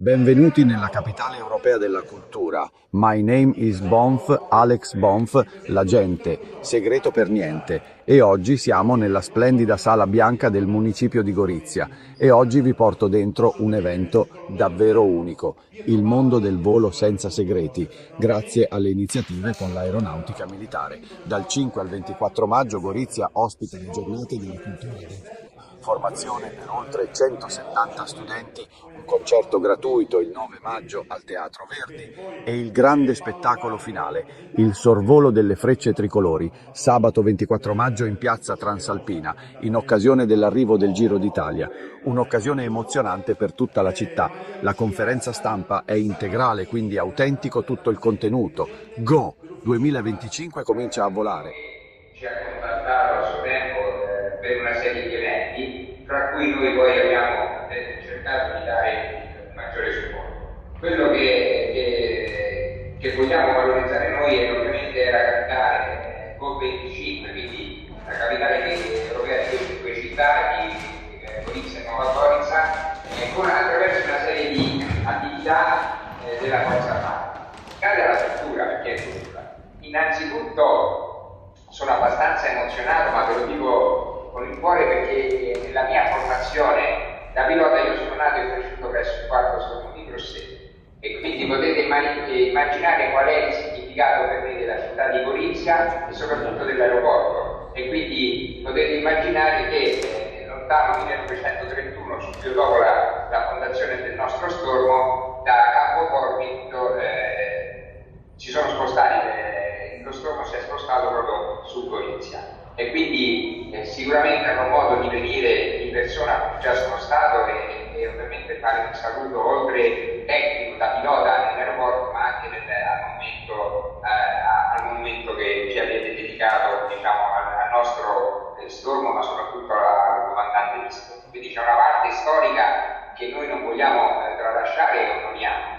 Benvenuti nella capitale europea della cultura. My name is Bonf, Alex Bonf, l'agente, segreto per niente. E oggi siamo nella splendida sala bianca del municipio di Gorizia. E oggi vi porto dentro un evento davvero unico, il mondo del volo senza segreti, grazie alle iniziative con l'aeronautica militare. Dal 5 al 24 maggio Gorizia ospita le giornate della cultura del volo. Formazione per oltre 170 studenti, un concerto gratuito il 9 maggio al Teatro Verdi e il grande spettacolo finale, il sorvolo delle frecce tricolori, sabato 24 maggio in piazza Transalpina, in occasione dell'arrivo del Giro d'Italia. Un'occasione emozionante per tutta la città. La conferenza stampa è integrale, quindi autentico tutto il contenuto. Go! 2025 comincia a volare. Ci ha contattato a suo tempo per una serie di eventi, tra cui noi poi abbiamo cercato di dare un maggiore supporto. Quello che vogliamo valorizzare noi è ovviamente la capitale COP25, quindi la capitale europea di queste due città, di Gorizia e Nova Gorica, attraverso una serie di attività della Forza Armata. Cade alla struttura, perché è cultura. Innanzitutto sono abbastanza emozionato, ma ve lo dico con il cuore perché nella mia formazione da pilota io sono nato e cresciuto presso il quarto stormo di Grosseto e quindi potete immaginare qual è il significato per me della città di Gorizia e soprattutto dell'aeroporto, e quindi potete immaginare che lontano 1931, subito dopo la fondazione del nostro stormo, da Campo Formito si sono spostati, lo stormo si è spostato proprio su Gorizia, e quindi sicuramente avrò modo di venire in persona, già sono stato, e ovviamente fare un saluto oltre tecnico da pilota nell'aeroporto, ma anche al momento che ci avete dedicato, diciamo, al nostro stormo, ma soprattutto al comandante di stormo. Quindi c'è una parte storica che noi non vogliamo tralasciare e onoriamo.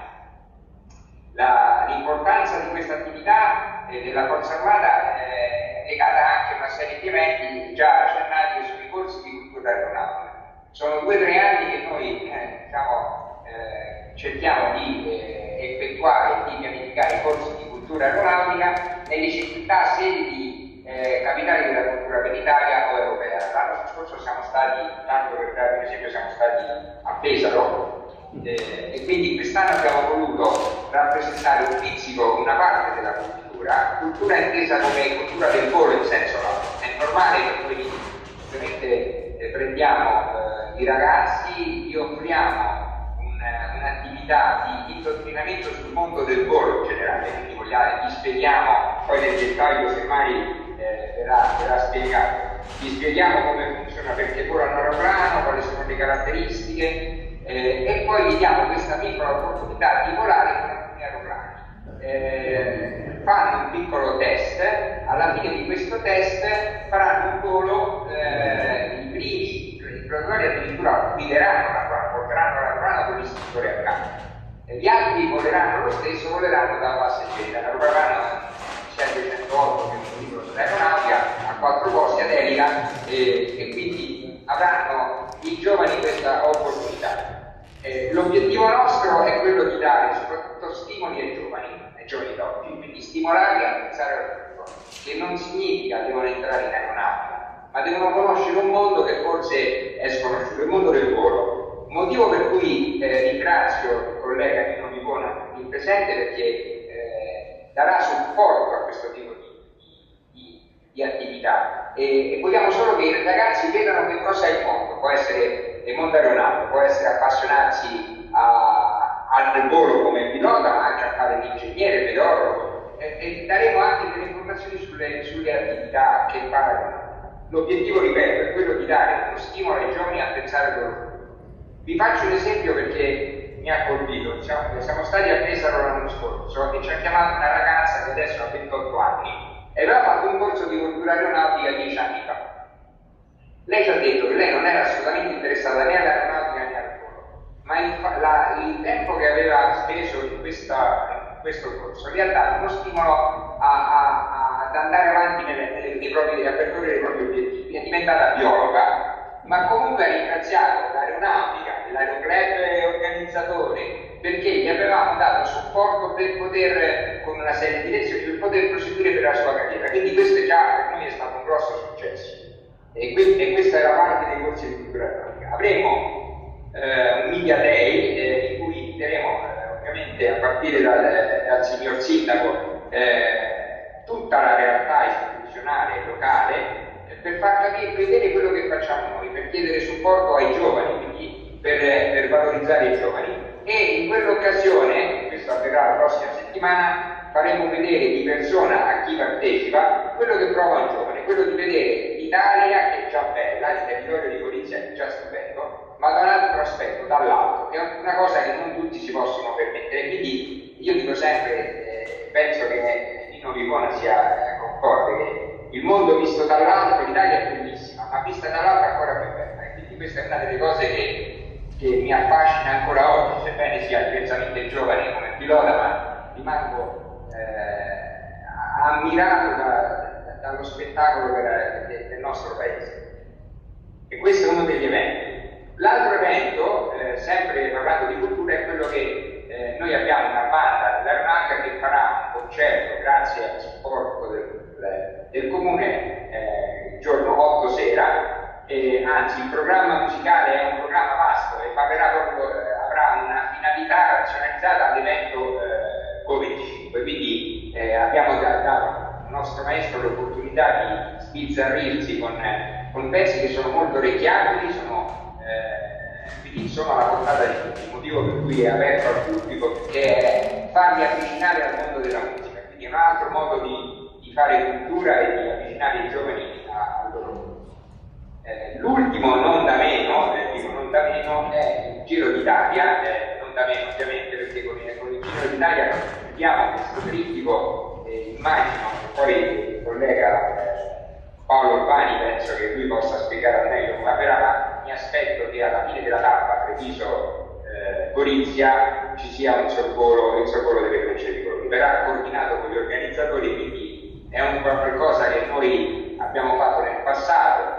L'importanza di questa attività della Forza Armata è legata anche a una serie di eventi già accennati, che sono i corsi di cultura aeronautica. Sono 2 o 3 anni che noi cerchiamo di effettuare e di pianificare i corsi di cultura aeronautica nelle città sedi di capitali della cultura per l'Italia o europea. L'anno scorso siamo stati, tanto per dare un esempio, siamo stati a Pesaro, e quindi quest'anno abbiamo voluto rappresentare un pizzico, una parte della cultura intesa come cultura del volo in senso lato. È normale che noi ovviamente prendiamo i ragazzi, gli offriamo un'attività di indottrinamento sul mondo del volo in generale, quindi gli spieghiamo, poi nel dettaglio semmai verrà spiegato, gli spieghiamo come funziona, perché volano un aeroplano, quali sono le caratteristiche, e poi gli diamo questa piccola opportunità di volare con alcuni aeroplani. Fanno un piccolo test, alla fine di questo test faranno un volo, i produttori addirittura guideranno l'aeroplano, porteranno l'aeroplano con l'istruttore accanto, gli altri voleranno lo stesso, voleranno da passeggeri. L'aeroplano 708, che è un libro sull'aeronautica, a 4 posti ad elica, e quindi avranno i giovani questa opportunità. L'obiettivo nostro è quello di dare soprattutto stimoli ai giovani d'oggi, quindi stimolarli a pensare al futuro, che non significa che devono entrare in aeronautica, ma devono conoscere un mondo che forse è sconosciuto, il mondo del volo. Motivo per cui ringrazio il collega Nino Vivona qui presente, perché darà supporto a questo tipo di attività, e vogliamo solo che i ragazzi vedano che cosa è il mondo. Può essere il mondo aeronautico, può essere appassionarsi al volo come pilota, ma anche a fare l'ingegnere, pedologo, e daremo anche delle informazioni sulle attività che fanno. L'obiettivo, ripeto, è quello di dare uno stimolo ai giovani a pensare al loro. Vi faccio un esempio perché mi ha colpito. Siamo stati a Pesaro l'anno scorso e ci ha chiamato una ragazza che adesso ha 28 anni e aveva fatto un corso di cultura aeronautica 10 anni fa. Lei ci ha detto che lei non era assolutamente interessata né all'aeronautica né al volo, ma il tempo che aveva speso in questo corso gli ha dato uno stimolo ad andare avanti a percorrere i propri obiettivi. È diventata biologa, ma comunque ha ringraziato l'aeronautica, l'aeroclub organizzatore perché gli avevamo dato supporto per poter, con una serie di lezioni, per poter proseguire per la sua carriera. Quindi questo già per noi è stato un grosso successo. E questa era parte dei corsi di cultura economica. Avremo un Media Day in cui inviteremo ovviamente a partire dal signor Sindaco tutta la realtà istituzionale e locale per far vedere quello che facciamo noi, per chiedere supporto ai giovani, quindi per valorizzare i giovani. E in quell'occasione, questo avverrà la prossima settimana, faremo vedere di persona a chi partecipa quello che prova un giovane, quello di vedere l'Italia che è già bella, il territorio di Gorizia che è già stupendo, ma da un altro aspetto, dall'alto, che è una cosa che non tutti si possono permettere. Quindi io dico sempre, penso che Nino Vivona sia concorde, che il mondo visto dall'alto, l'Italia è bellissima, ma vista dall'alto è ancora più bella. E quindi questa è una delle cose che mi affascina ancora oggi, sebbene sia diversamente giovane come pilota, ma rimango ammirato dallo spettacolo del nostro paese. E questo è uno degli eventi. L'altro evento, sempre parlando di cultura, è quello che noi abbiamo una banda dell'Aeronautica che farà un concerto grazie al supporto del comune il giorno 8 sera. Anzi, il programma musicale è un programma vasto e avrà una finalità razionalizzata all'evento Covid-5, quindi abbiamo dato al nostro maestro l'opportunità di sbizzarrirsi con pezzi che sono molto orecchiabili, quindi sono alla portata di tutti, il motivo per cui è aperto al pubblico, perché è farli avvicinare al mondo della musica, quindi è un altro modo di fare cultura e di avvicinare i giovani al loro mondo. L'ultimo, non da meno, è il Giro d'Italia, non da meno ovviamente, perché con il Giro d'Italia vediamo questo trittico, immagino che poi il collega Paolo Urbani penso che lui possa spiegare al meglio come avverrà, ma mi aspetto che alla fine della tappa Treviso-Gorizia ci sia il sorvolo delle frecce di colori. Verrà coordinato con gli organizzatori, quindi è un qualcosa che noi abbiamo fatto nel passato.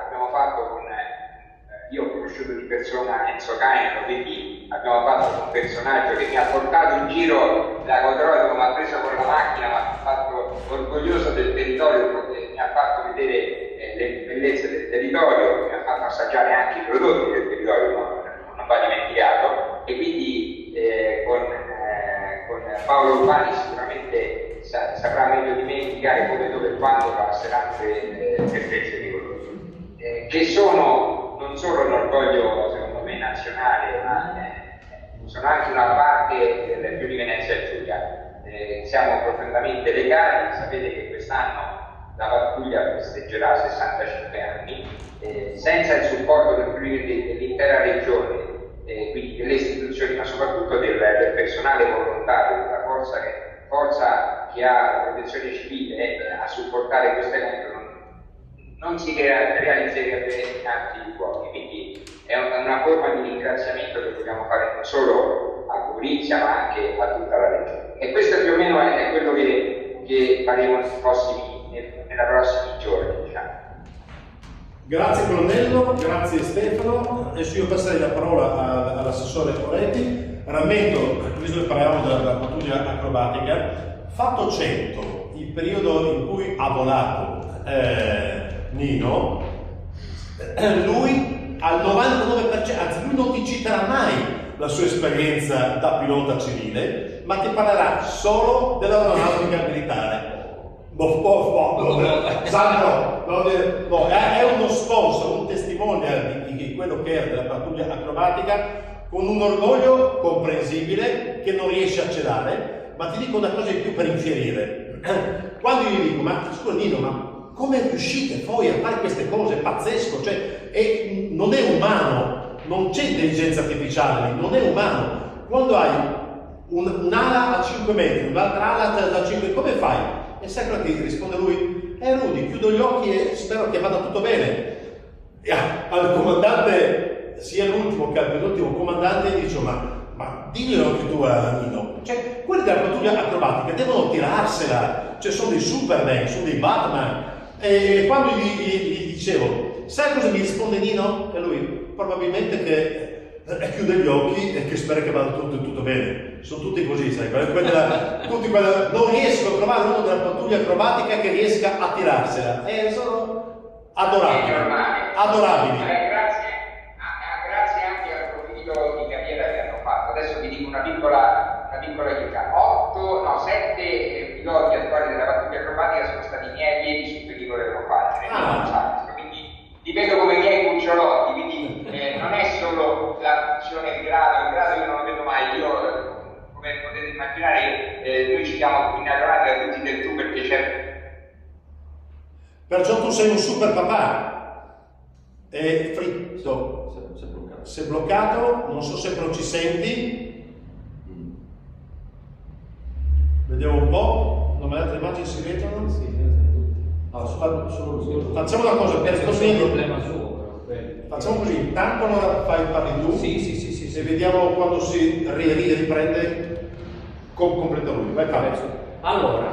Io ho conosciuto di persona Enzo Caino, quindi abbiamo fatto un personaggio che mi ha portato in giro da Codroico, mi ha preso con la macchina, mi ha fatto orgoglioso del territorio, mi ha fatto vedere le bellezze del territorio, mi ha fatto assaggiare anche i prodotti del territorio, non va dimenticato, e quindi con Paolo Urbani sicuramente saprà meglio di me indicare come, dove e quando passeranno le frecce di colori, che sono non solo un orgoglio secondo me nazionale, ma sono anche una parte del Friuli Venezia Giulia. Siamo profondamente legati, sapete che quest'anno la Valpuglia festeggerà 65 anni, senza il supporto dell'intera regione, quindi delle istituzioni, ma soprattutto del personale volontario, della forza che ha la protezione civile a supportare questo evento, non si realizzerebbe in altri luoghi, quindi è una forma di ringraziamento che vogliamo fare non solo a Gorizia ma anche a tutta la regione. E questo più o meno è quello che faremo nei prossimi giorni, diciamo. Grazie colonnello, grazie Stefano. Adesso io passerei la parola all'assessore Poretti. Rammento, visto che parliamo della pattuglia acrobatica, fatto 100, il periodo in cui ha volato Nino, lui al 99%, anzi lui non ti citerà mai la sua esperienza da pilota civile, ma ti parlerà solo dell'aeronautica militare. È uno sponsor, un testimonial di quello che è della pattuglia acrobatica, con un orgoglio comprensibile che non riesce a celare, ma ti dico una cosa in più per infierire. Quando io gli dico, ma scusa Nino, ma come riuscite poi a fare queste cose? È pazzesco, cioè non è umano, non c'è intelligenza artificiale lì, non è umano. Quando hai un'ala a 5 metri, un'altra ala da 5, come fai? E sai cosa ti risponde lui? Rudy, chiudo gli occhi e spero che vada tutto bene. E al comandante, sia l'ultimo che al penultimo comandante, gli dice, ma diglielo anche tu a Nino. Cioè, quelli della pattuglia acrobatica devono tirarsela, cioè sono dei Superman, sono dei Batman. E quando gli dicevo, sai cosa mi risponde Nino? E lui, probabilmente che chiude gli occhi e che spera che vada tutto bene. sono tutti così, sai, non riesco a trovare uno della pattuglia acrobatica che riesca a tirarsela, sono adorabili, adorabili. Grazie anche al profilo di carriera che hanno fatto. Adesso vi dico una piccola chicca. 7 piloti attuali della pattuglia acrobatica sono stati i miei allievi superiori che volevo fare, quindi li vedo come i miei cucciolotti, quindi non è solo la funzione il grado io non lo vedo mai, io come potete immaginare noi ci chiamiamo in aeronautica tutti del tu perché c'è. Perciò tu sei un super papà. È fritto, si è bloccato, non so se però ci senti. Vediamo un po', no, ma le altre immagini si vedono? Sì, facciamo una cosa, per così un problema suo, facciamo così, intanto allora parli tu sì, e vediamo quando si riprende completa lui. Vai Fabio. Allora,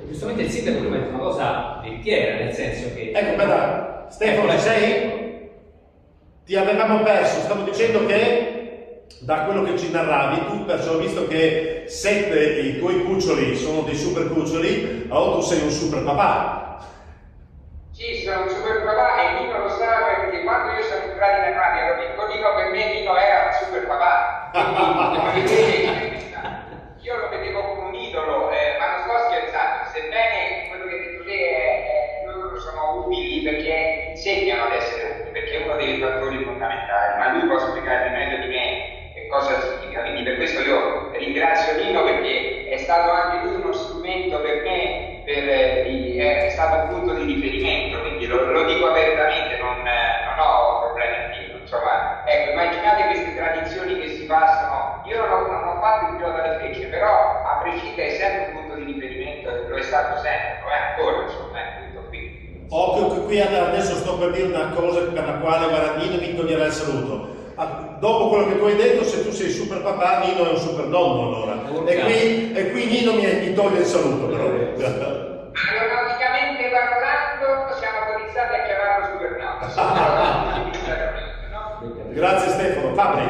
giustamente il sindaco prima ha detto una cosa veritiera, nel senso che... Ecco, aspetta, Stefano, ci sei? Ti avevamo perso, stavo dicendo che da quello che ci narravi, tu perciò ho visto che 7 i tuoi cuccioli sono dei super cuccioli, allora tu sei un super papà. Sì, sono un super papà e Nino lo sa perché quando io sono entrato in armadio ero piccolino, per me Nino era un super papà. Io lo vedevo come un idolo, ma non sto scherzando, sebbene quello che hai detto te loro sono umili perché insegnano ad essere umili, perché è uno dei fattori fondamentali, ma lui può spiegare meglio di me cosa significa, quindi per questo io ringrazio Nino perché è stato anche lui uno strumento per me, è stato un punto di riferimento, quindi lo dico apertamente, non ho problemi a dirlo, insomma, ecco, immaginate queste tradizioni che si passano, io non ho fatto il pilota alle frecce, però a prescindere è sempre un punto di riferimento, lo è stato sempre, lo è ancora, insomma, è tutto qui. Occhio, qui adesso sto per dire una cosa per la quale Nino mi toglierà il saluto. Dopo quello che tu hai detto, se tu sei super papà, Nino è un super nonno allora. E qui Nino mi toglie il saluto però. Aeronauticamente parlando siamo autorizzati a chiamarlo super nonno. Grazie Stefano. Fabri.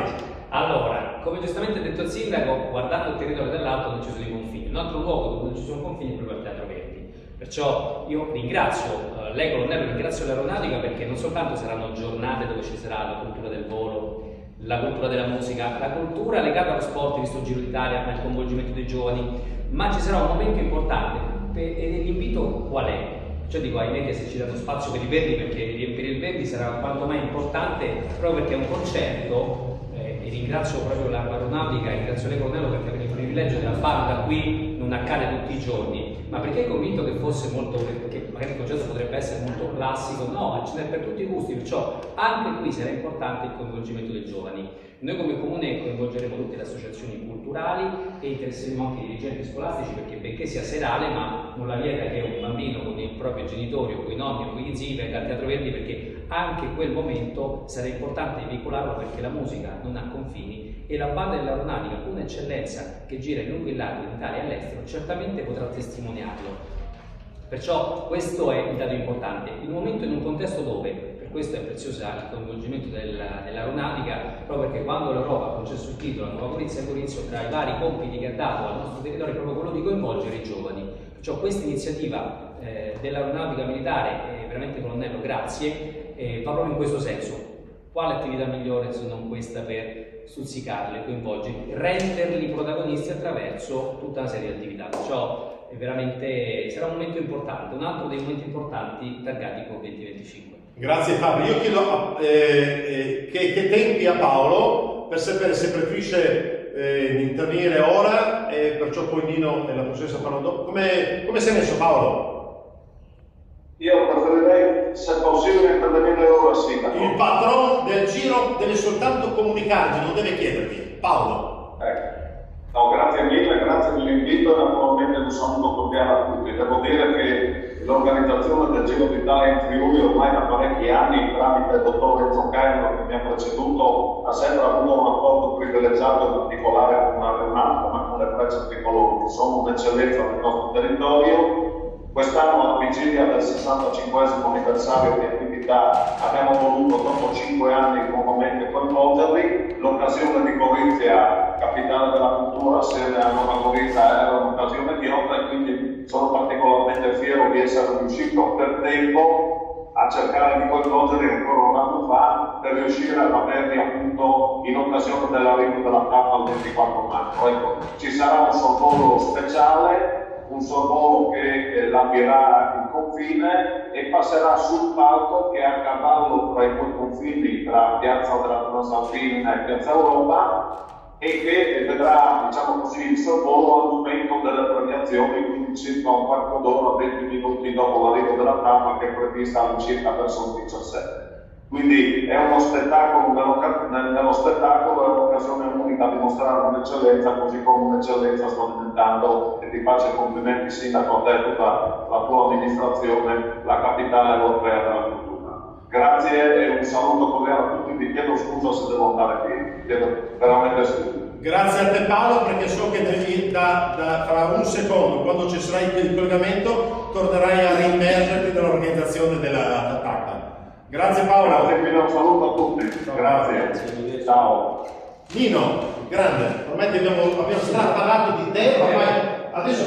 Allora, come giustamente ha detto il sindaco, guardando il territorio dell'Alto non ci sono i confini. Un altro luogo dove non ci sono confini è proprio il Teatro Verdi. Perciò io ringrazio lei colonnello, ringrazio l'aeronautica perché non soltanto saranno giornate dove ci sarà la cultura del volo, la cultura della musica, la cultura legata allo sport, visto il Giro d'Italia, al coinvolgimento dei giovani, ma ci sarà un momento importante e l'invito qual è? Cioè dico ai media se ci danno spazio per i Verdi perché riempire il Verdi sarà quanto mai importante proprio perché è un concerto e ringrazio proprio l'aeronautica, ringrazio lei colonnello perché per il privilegio della farlo da qui non accade tutti i giorni, ma perché è convinto che fosse molto, perché magari il concerto potrebbe essere molto classico, no, ce n'è per tutti i gusti, perciò anche qui sarà importante il coinvolgimento dei giovani. Noi come comune coinvolgeremo tutte le associazioni culturali e interesseremo anche i dirigenti scolastici perché benché sia serale, ma non la vieta che un bambino con i propri genitori o con i nonni o con gli zii venga al Teatro Verdi perché anche quel momento sarà importante veicolarlo perché la musica non ha confini e la banda dell'aeronautica, un'eccellenza che gira in lungo e largo in Italia e all'estero, certamente potrà testimoniarlo. Perciò questo è il dato importante. In un momento, in un contesto dove, per questo è prezioso il coinvolgimento dell'aeronautica, proprio perché quando l'Europa ha concesso il titolo a Nuova Gorizia e Gorizia, tra i vari compiti che ha dato al nostro territorio è proprio quello di coinvolgere i giovani. Perciò questa iniziativa dell'aeronautica militare, veramente colonnello, grazie, va proprio in questo senso. Quale attività migliore se non questa per stuzzicarli, coinvolgerli, renderli protagonisti attraverso tutta una serie di attività. Perciò è veramente sarà un momento importante, un altro dei momenti importanti targati con 2025. Grazie Fabio. Io chiedo che tempi ha Paolo per sapere se preferisce intervenire ora e perciò poi Nino e la professoressa parlano dopo. Come sei messo Paolo? Io preferirei, se possibile, intervenire ora, sì. Il patron del giro deve soltanto comunicarti, non deve chiederti. Paolo. No, grazie mille, grazie dell'invito e naturalmente un saluto cordiale a tutti. Devo dire che l'organizzazione del Giro d'Italia in Friuli ormai da parecchi anni, tramite il dottor Enzo Caino che mi ha preceduto, ha sempre avuto un rapporto privilegiato in particolare con l'aeronautica, ma con le frecce tricolori, che sono un'eccellenza del nostro territorio. Quest'anno, alla vigilia del 65esimo anniversario di attività attività abbiamo voluto dopo 5 anni nuovamente coinvolgerli. L'occasione di Gorizia, capitale della cultura, assieme a Nova Gorizia, era un'occasione mediocre e quindi sono particolarmente fiero di essere riuscito per tempo a cercare di coinvolgerli ancora un anno fa per riuscire ad averli appunto in occasione dell'arrivo della tappa il 24 maggio. Ecco, ci sarà un sorvolo speciale, un sorvolo che lambirà il confine e passerà sul palco che è a cavallo tra i due confini, tra Piazza della Transalpina e Piazza Europa, e che vedrà, diciamo così, il sorvolo al momento delle premiazioni, quindi circa un quarto d'ora, 20 minuti dopo l'arrivo della tappa, che è prevista all'incirca verso le 17. Quindi è uno spettacolo, nello spettacolo è un'occasione unica di mostrare un'eccellenza, così come un'eccellenza sta diventando, e ti faccio i complimenti sindaco a te e tutta la tua amministrazione, la capitale europea della cultura. Grazie e un saluto cordiale a tutti, vi chiedo scusa se devo andare via, chiedo veramente scusa. Grazie a te Paolo, perché so che fra un secondo, quando ci sarà il collegamento, tornerai a rimmergerti nell'organizzazione della tappa. Grazie Paolo. Grazie mille, un saluto a tutti. Ciao. Grazie. Ciao. Nino, grande, ormai ti abbiamo straparlato di te, ormai adesso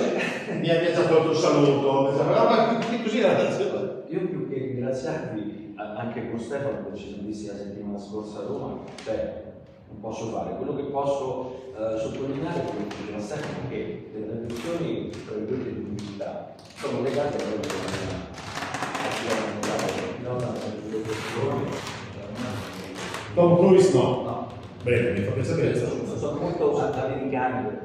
mi hai già tolto il saluto, ma così io più che ringraziarvi, anche con Stefano che ci siamo visti la settimana scorsa a Roma, cioè non posso fare, quello che posso sottolineare, come diceva Stefano, che le tradizioni tra le due di pubblicità sono legate a quello che Tom Cruise no. no. Bene, mi fa piacere. Sono molto americani.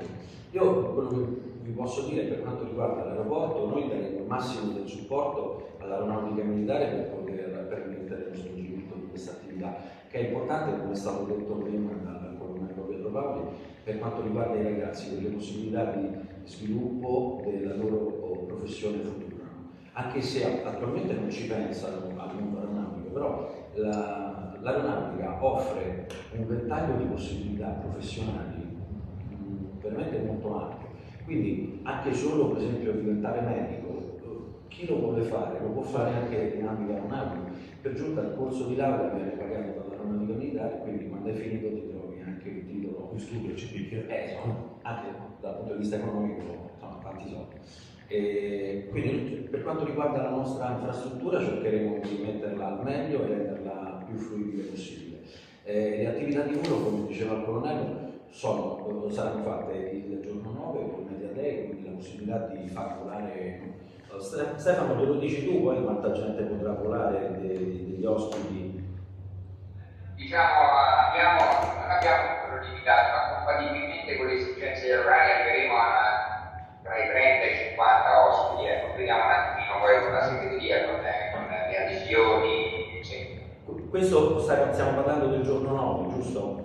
Io quello che vi posso dire per quanto riguarda l'aeroporto, noi daremo il massimo del supporto all'aeronautica militare per poter permettere lo svolgimento di questa attività, che è importante, come è stato detto prima dal colonnello Pietro Paoli, per quanto riguarda i ragazzi, per le possibilità di sviluppo della loro professione futura. Anche se attualmente non ci pensano al mondo aeronautico, però l'aeronautica offre un ventaglio di possibilità professionali veramente molto ampio. Quindi anche solo per esempio diventare medico, chi lo vuole fare? Lo può fare anche in ambito aeronautico. Per giunta il corso di laurea viene pagato dall'aeronautica militare, quindi quando hai finito ti trovi anche il titolo. Più studio ci picchia. Anche dal punto di vista economico sono tanti soldi. Quindi per quanto riguarda la nostra infrastruttura cercheremo di metterla al meglio e renderla più fruibile possibile. Le attività di volo, come diceva il colonnello, saranno fatte il giorno 9 con Media Day, quindi la possibilità di far volare. Stefano, te lo dici tu, poi quanta gente potrà volare degli ospiti? Diciamo, non abbiamo un numero limitato, ma compatibilmente con le esigenze aeronautiche arriveremo tra i 30 e i 50 ospiti, vediamo un attimino poi con la segreteria, con le adesioni, eccetera. Questo stiamo parlando del giorno 9, giusto?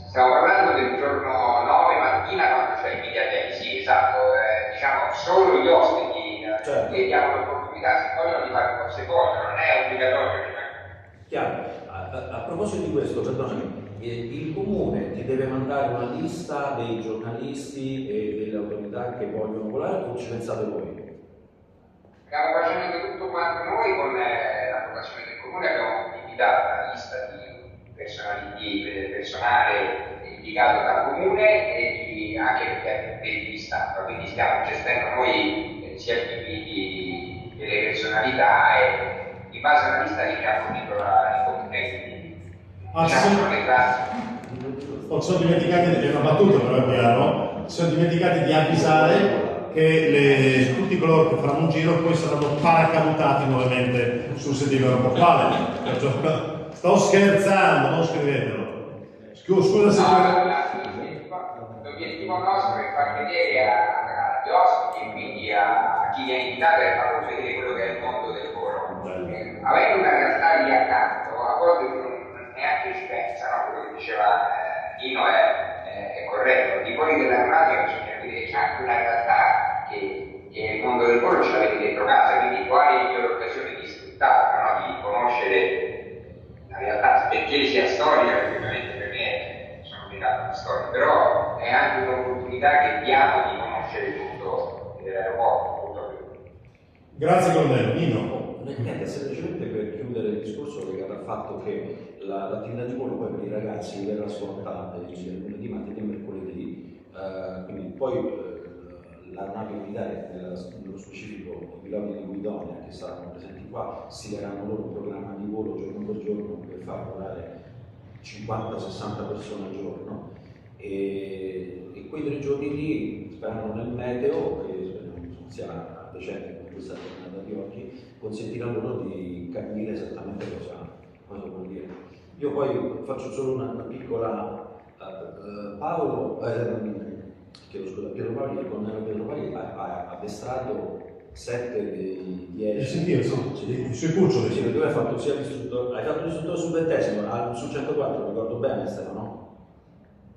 Stiamo parlando del giorno 9 mattina quando c'è il Media Day, sì, esatto, diciamo solo gli ospiti certo. che diamo l'opportunità, se vogliono di fare cose secondo, non è obbligatorio. Chiaro. A proposito di questo, perdonami, il comune ti deve mandare una lista dei giornalisti e delle autorità che vogliono volare o ci pensate voi? Stiamo facendo tutto quanto noi con l'approvazione del comune, abbiamo invitato una lista di personale indicato dal comune e anche di stampa, quindi stiamo gestendo noi sia i delle personalità e in base alla lista che ha fornito il comune. Sono dimenticati di una battuta, però è chiaro, sono dimenticati di avvisare che tutti coloro che faranno un giro poi saranno paracadutati nuovamente sul sedile aeroportuale. Sto scherzando, non scrivetelo. Scusa se l'obiettivo nostro è far vedere agli ospiti e quindi a chi li ha invitato è far vedere quello che è il mondo del volo. Avendo una realtà lì accanto, a volte neanche ci pensa, no? Quello che diceva Nino è corretto. Di voi dell'aeronautica bisogna vedere c'è anche una realtà che il mondo del volo ce l'avete dentro casa, quindi quale migliore occasione di sfruttarla, no? Di conoscere la realtà, perché sia storica, perché ovviamente per me sono legato alla storia, però è anche un'opportunità che diamo di conoscere tutto l'aeroporto. Grazie colonnello. Nino. Niente, semplicemente per chiudere il discorso legato al fatto che l'attività di volo poi per i ragazzi verrà svolta il lunedì, martedì e mercoledì, quindi poi l'aeronautica militare, nello specifico i piloti di Guidonia che saranno presenti qua, stileranno loro un programma di volo giorno per giorno per far volare 50-60 persone al giorno e quei 3 giorni lì, sperando nel meteo, che speriamo sia decente come questa giornata di oggi, consentirà loro di capire esattamente cosa vuol dire. Io poi faccio solo una piccola Paolo, Pietro Paoli ha addestrato 7 dei 10. I suoi cuccioli. Sì, tu hai fatto sia l'istruttore, hai fatto l'istruttore sul 20°, sul 104, ricordo bene Stefano?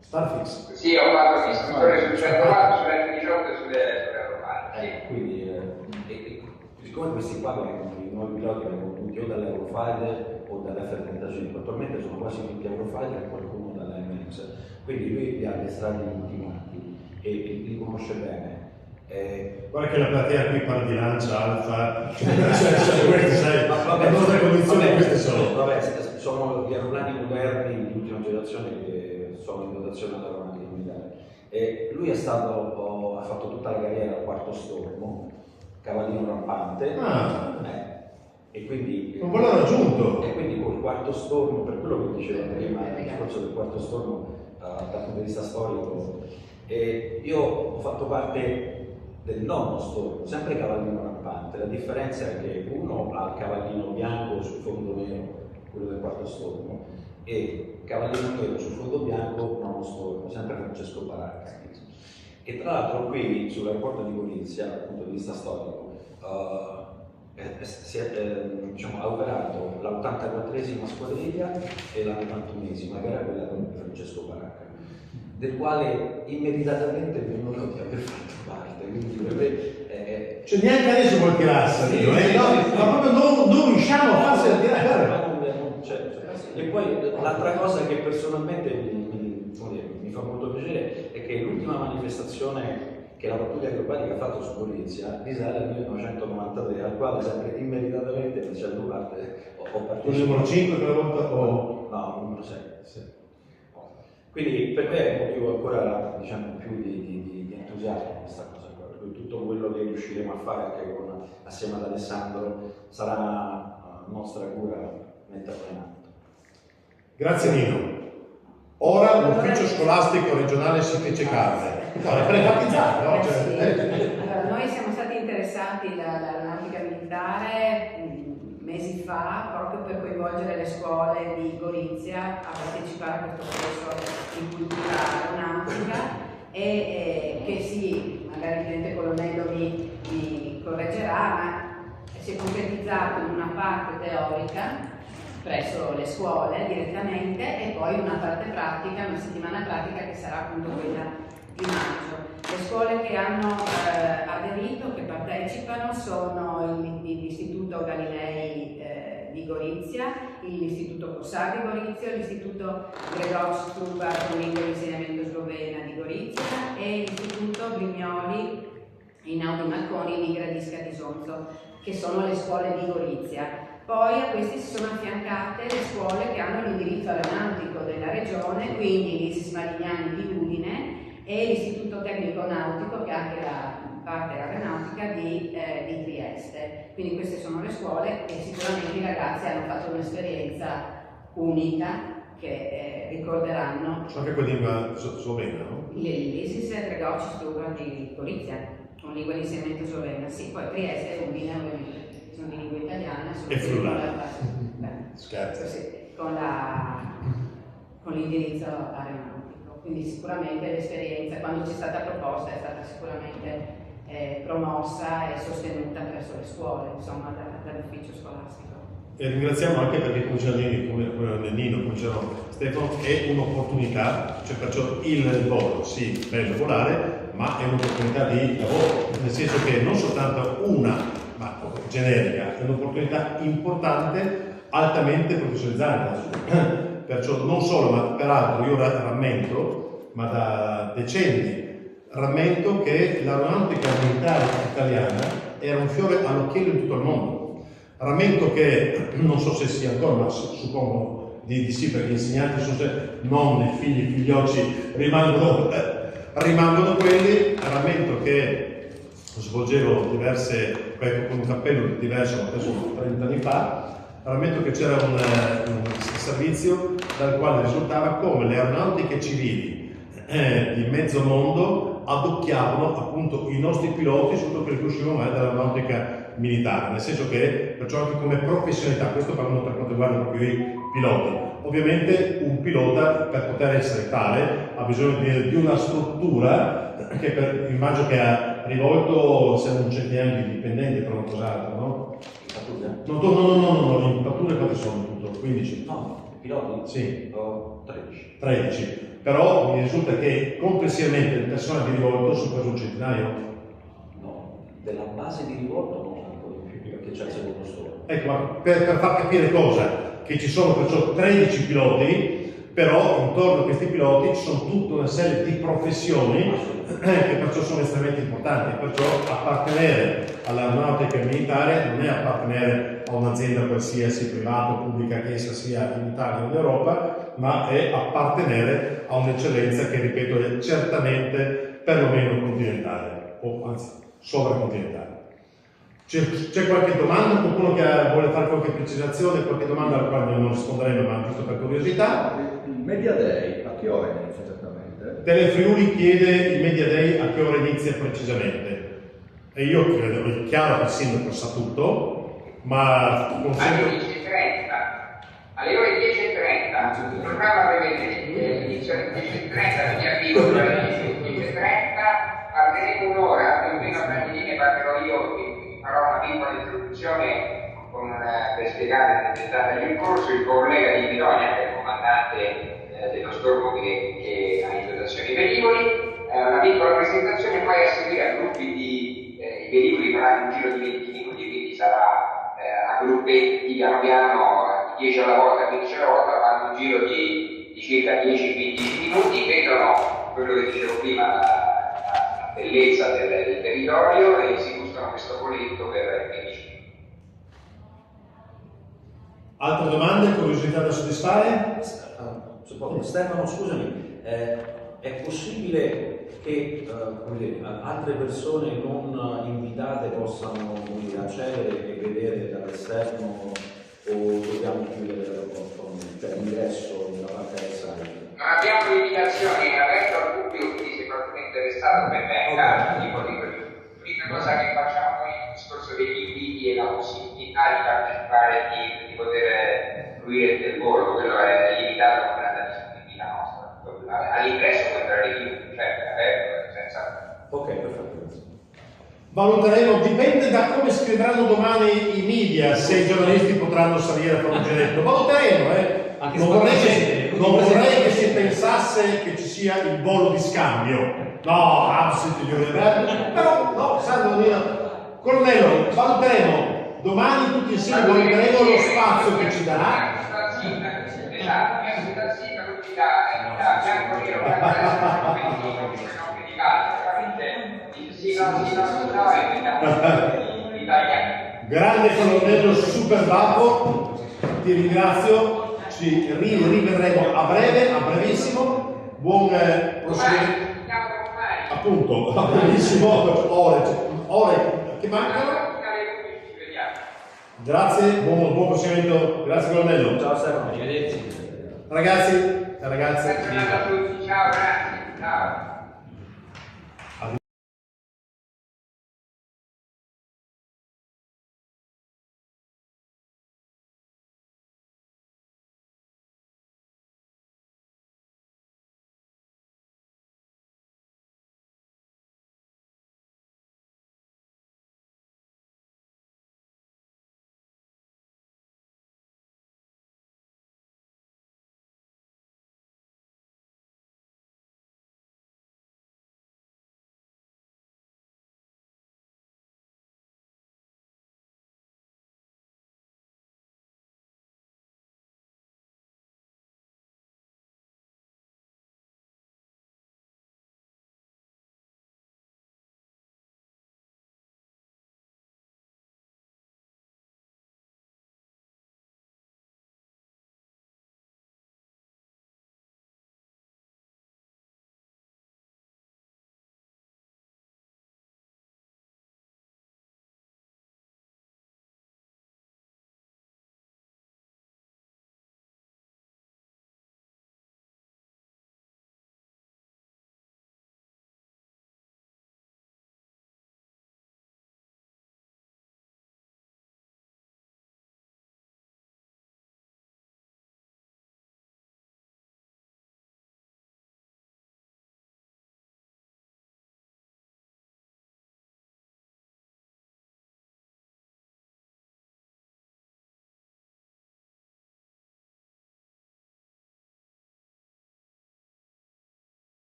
Starfix. Sì, ho fatto l'istruttore sul 104, sulle 18 e sulle romane. Quindi, siccome questi qua i nuovi piloti vengono tutti o dall'Eurofighter o dall'F-35, attualmente sono quasi tutti Eurofighter e qualcuno dall'MX, quindi lui li ha addestrati tutti quanti e li conosce bene. Guarda che la platea qui parla di lancia, alfa, queste sai, le nostre condizioni queste sono. Vabbè, sono gli aeroplani moderni di ultima generazione che sono in dotazione all'aeronautica militare. E lui ha fatto tutta la carriera al quarto stormo, cavallino rampante, e quindi un valore aggiunto. E quindi col quarto stormo, per quello che diceva prima, il discorso del quarto stormo dal punto di vista storico, io ho fatto parte del nono stormo, sempre cavallino rampante. La differenza è che uno ha il cavallino bianco sul fondo nero, quello del quarto stormo, e cavallino nero sul fondo bianco, nono stormo, sempre Francesco Baracca. E tra l'altro qui sull'aeroporto di Gorizia, dal punto di vista storico, ha operato la 84esima squadriglia e la 91esima, che era quella con Francesco Baracca, del quale immediatamente mi onoro di aver fatto parte. Quindi per me cioè neanche adesso vuol tirarsi, ma proprio non riusciamo a farsi tirare. E poi l'altra cosa che personalmente mi fa molto piacere è che l'ultima manifestazione che la pattuglia acrobatica ha fatto su Gorizia risale al 1993, al quale sempre immediatamente facendo parte ho partecipato. Il numero 5 quella volta o? No, il numero 6. Sì. Quindi per me è un motivo ancora più di entusiasmo questa cosa qua, per cui tutto quello che riusciremo a fare anche assieme ad Alessandro sarà nostra cura metterlo in atto. Grazie Nino. Ora l'ufficio scolastico regionale si fece carne. No, è privatizzata, no? Allora, noi siamo stati interessati dall'aeronautica militare mesi fa proprio per coinvolgere le scuole di Gorizia a partecipare a questo corso di cultura aeronautica e che sì, magari il tenente colonnello mi correggerà, ma si è concretizzato in una parte teorica presso le scuole direttamente e poi una parte pratica, una settimana pratica che sarà appunto quella di maggio. Le scuole che hanno aderito, che partecipano, sono l'Istituto Galilei di Gorizia, l'Istituto Cossà di Gorizia, l'Istituto Gregor Strubar con lingua di insegnamento slovena di Gorizia e l'Istituto Brignoli Einaudi Marconi di Gradisca di Sonzo, che sono le scuole di Gorizia. Poi a questi si sono affiancate le scuole che hanno l'indirizzo aeronautico della regione, quindi l'ISIS Marignani di Udine e l'Istituto Tecnico Nautico, che ha anche la parte aeronautica di Trieste. Quindi queste sono le scuole e sicuramente i ragazzi hanno fatto un'esperienza unica che ricorderanno. Sono anche con lingua slovena, no? L'ISIS è Gregorci Strugar di Gorizia, con lingua di insegnamento slovena, sì, poi Trieste e Udine ovviamente sono di lingua italiana e friulana. Scherzo. Sì, con l'indirizzo aeronautico. Quindi sicuramente l'esperienza, quando ci è stata proposta, è stata sicuramente promossa e sostenuta presso le scuole, insomma, dall'ufficio scolastico. E ringraziamo anche perché, come diceva Nino, come diceva Stefano, è un'opportunità, cioè perciò il volo, sì, bello volare, ma è un'opportunità di lavoro, nel senso che non soltanto una, ma generica, è un'opportunità importante, altamente professionalizzante. Perciò non solo, ma peraltro io rammento, ma da decenni, rammento che l'aeronautica militare italiana era un fiore all'occhiello in tutto il mondo. Rammento che, non so se sia ancora, ma suppongo di sì, perché gli insegnanti sono sempre nonni, figli, figliocci, rimangono quelli. Rammento che svolgevo diverse, con un cappello diverso, ma adesso 30 anni fa. Rammento che c'era un servizio dal quale risultava come le aeronautiche civili di mezzo mondo adocchiavano appunto i nostri piloti sotto quelli che uscivano magari dall'aeronautica militare, nel senso che perciò anche come professionalità, questo parlando per quanto riguarda proprio i piloti. Ovviamente un pilota per poter essere tale ha bisogno di una struttura che immagino che ha rivolto, siamo un centinaio di dipendenti per non cos'altro, no? No, in patture quanti sono in tutto? 15? No, piloti? Sì. 13. 13. Però mi risulta che complessivamente il personale di rivolto sono quasi un centinaio. No, della base di rivolto no, un po' di più, perché c'è il secondo solo. Ecco, ma per far capire cosa, che ci sono perciò 13 piloti, però intorno a questi piloti ci sono tutta una serie di professioni che perciò sono estremamente importanti, perciò appartenere all'aeronautica militare non è appartenere a un'azienda qualsiasi, privata o pubblica, che essa sia in Italia o in Europa, ma è appartenere a un'eccellenza che, ripeto, è certamente perlomeno continentale, o anzi sovracontinentale. C'è qualche domanda? Qualcuno che vuole fare qualche precisazione, qualche domanda alla quale non risponderemo, ma giusto per curiosità? Il Media Day a che ora inizia esattamente? Telefriuli chiede il Media Day a che ora inizia precisamente. E io credo, è chiaro che il sindaco sa tutto, ma alle ore 10:30. Alle ore 10:30 il programma prevede l'inizio alle 10:30, quindi arrivo alle 10:30, parleremo un'ora, più o meno a grandi linee parlerò io. Farò una piccola introduzione per spiegare nel dettaglio il corso. Il collega di Pidonia, che è il comandante dello stormo che ha in dotazione i velivoli, una piccola presentazione, poi a seguire a gruppi i velivoli faranno un giro di 20 minuti, quindi sarà a gruppetti piano piano, 10 alla volta, 15 alla volta, fanno un giro di circa 10-15 minuti, vedono quello che dicevo prima, la bellezza del territorio, e si questo boletto per 15 minuti. Altre domande, curiosità da soddisfare? Stefano, scusami, è possibile che altre persone non invitate possano accedere e vedere dall'esterno, o dobbiamo chiudere l'aeroporto, cioè l'ingresso nella parte extra? Non abbiamo limitazioni, è aperto al pubblico, quindi se qualcuno è interessato ben venga. L'unica cosa che facciamo è il discorso degli inviti e la possibilità di partecipare e di poter fruire del volo, quello è limitato con la disponibilità nostra. All'ingresso può entrare chiunque, certo, è aperto, senza... Ok, perfetto. Valuteremo, dipende da come scriveranno domani i media, se i giornalisti potranno salire a fare un giretto. Valuteremo, Non vorrei che si pensasse che ci sia il volo di scambio. No, però no, Sandro, Cornello, valuteremo domani tutti insieme, valuteremo lo spazio che ci darà. Grande colonnello Super Babbo, ti ringrazio, ci rivedremo a breve, a brevissimo, buon proseguimento. Appunto, benissimo, ore che mancano. Grazie, buon proseguimento, grazie colonnello. Ciao Stefano, Arrivederci. Ragazzi, ragazze. Ciao, grazie. Ciao.